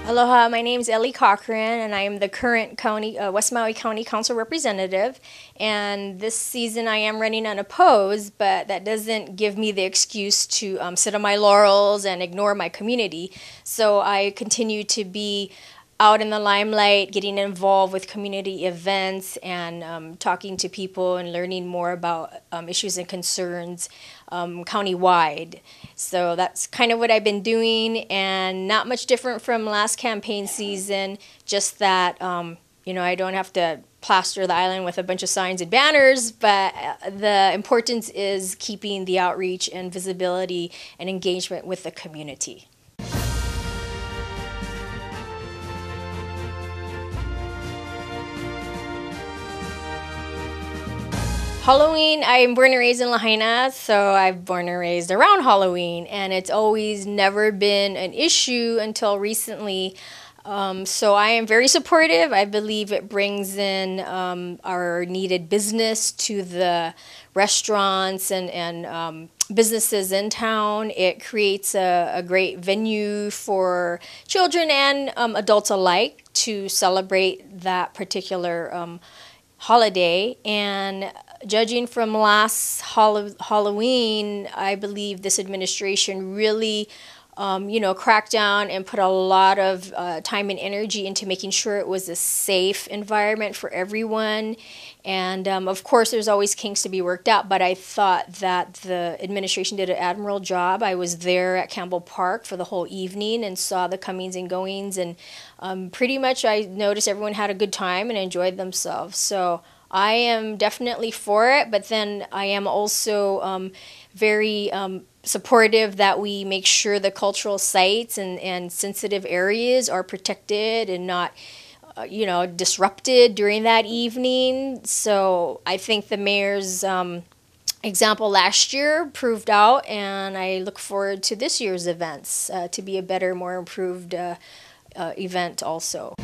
Aloha, my name is Elle Cochran, and I am the current West Maui County Council representative. And this season I am running unopposed, but that doesn't give me the excuse to sit on my laurels and ignore my community. So I continue to be out in the limelight, getting involved with community events and talking to people and learning more about issues and concerns countywide. So that's kind of what I've been doing, and not much different from last campaign season, just that, I don't have to plaster the island with a bunch of signs and banners, but the importance is keeping the outreach and visibility and engagement with the community. Halloween, I'm born and raised in Lahaina, so I've born and raised around Halloween, and it's always never been an issue until recently. So I am very supportive. I believe it brings in our needed business to the restaurants and businesses in town. It creates a great venue for children and adults alike to celebrate that particular holiday. And judging from last Halloween, I believe this administration really cracked down and put a lot of time and energy into making sure it was a safe environment for everyone. And of course, there's always kinks to be worked out, but I thought that the administration did an admirable job. I was there at Campbell Park for the whole evening and saw the comings and goings, and pretty much I noticed everyone had a good time and enjoyed themselves. So I am definitely for it, but then I am also very supportive that we make sure the cultural sites and sensitive areas are protected and not disrupted during that evening. So I think the mayor's example last year proved out, and I look forward to this year's events to be a better, more improved event also.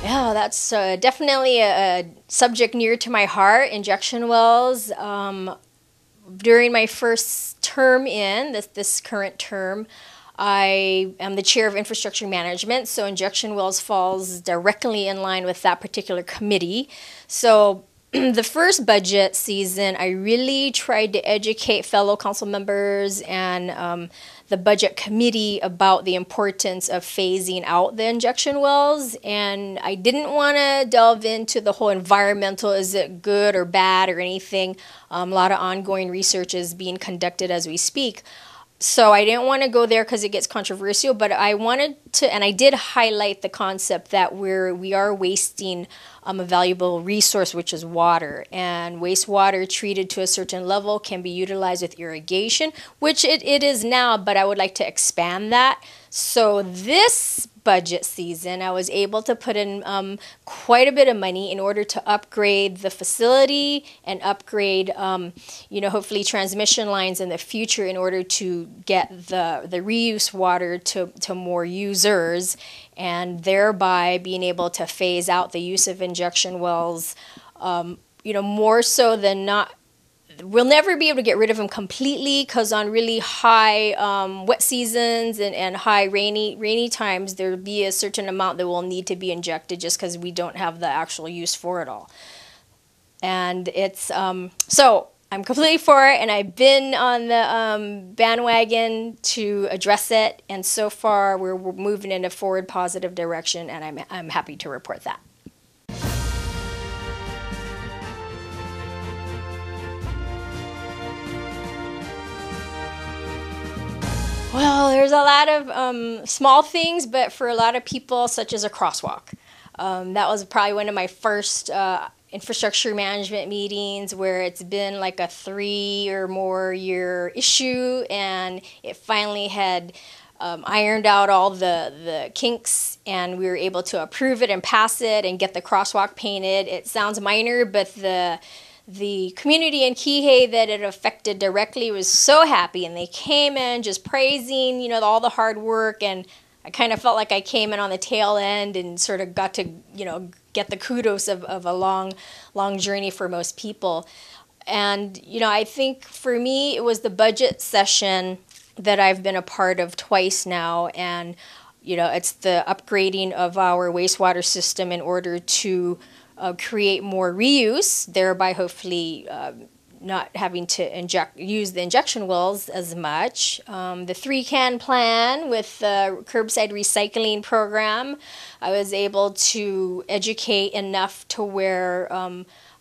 Yeah, that's definitely a subject near to my heart, injection wells. During my first term this current term, I am the chair of infrastructure management, so injection wells falls directly in line with that particular committee. So the first budget season, I really tried to educate fellow council members and the budget committee about the importance of phasing out the injection wells. And I didn't want to delve into the whole environmental, is it good or bad or anything. A lot of ongoing research is being conducted as we speak. So I didn't want to go there because it gets controversial, but I wanted to, and I did highlight the concept that we are wasting a valuable resource, which is water. And wastewater treated to a certain level can be utilized with irrigation, which it is now, but I would like to expand that. So this budget season, I was able to put in quite a bit of money in order to upgrade the facility and upgrade, hopefully transmission lines in the future in order to get the reuse water to more users, and thereby being able to phase out the use of injection wells, more so than not. We'll never be able to get rid of them completely, because on really high wet seasons and high rainy times, there'll be a certain amount that will need to be injected just because we don't have the actual use for it all. And it's so I'm completely for it, and I've been on the bandwagon to address it, and so far we're moving in a forward positive direction, and I'm happy to report that. Well, there's a lot of small things, but for a lot of people, such as a crosswalk. That was probably one of my first infrastructure management meetings where it's been like a 3 or more year issue, and it finally had ironed out all the kinks, and we were able to approve it and pass it and get the crosswalk painted. It sounds minor, but the community in Kihei that it affected directly was so happy, and they came in just praising, all the hard work, and I kind of felt like I came in on the tail end and sort of got to, get the kudos of a long journey for most people. And, I think for me, it was the budget session that I've been a part of twice now. And, it's the upgrading of our wastewater system in order to create more reuse, thereby hopefully not having to use the injection wells as much. The 3-can plan with the curbside recycling program, I was able to educate enough to where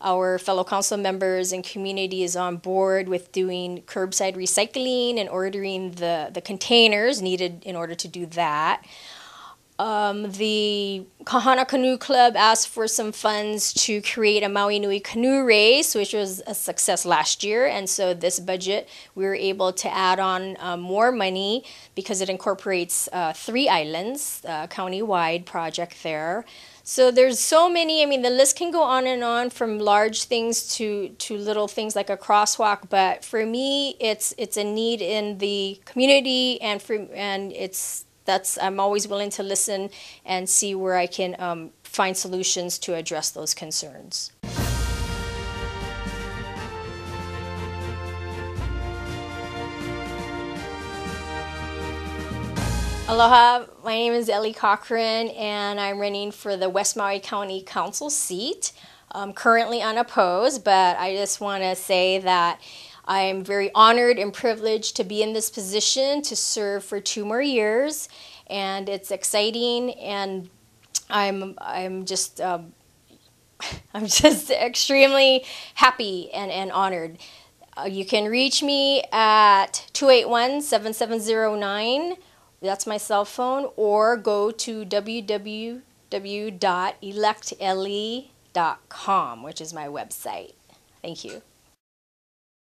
our fellow council members and community is on board with doing curbside recycling and ordering the containers needed in order to do that. The Kahana Canoe Club asked for some funds to create a Maui Nui canoe race, which was a success last year. And so this budget, we were able to add on more money because it incorporates 3 islands, county-wide project there. So there's so many, the list can go on and on from large things to little things like a crosswalk, but for me, it's a need in the community, and I'm always willing to listen and see where I can find solutions to address those concerns. Aloha, my name is Elle Cochran, and I'm running for the West Maui County Council seat. I'm currently unopposed, but I just want to say that I am very honored and privileged to be in this position to serve for 2 more years, and it's exciting, and I'm just extremely happy and honored. You can reach me at 281-7709. That's my cell phone, or go to www.electle.com, which is my website. Thank you.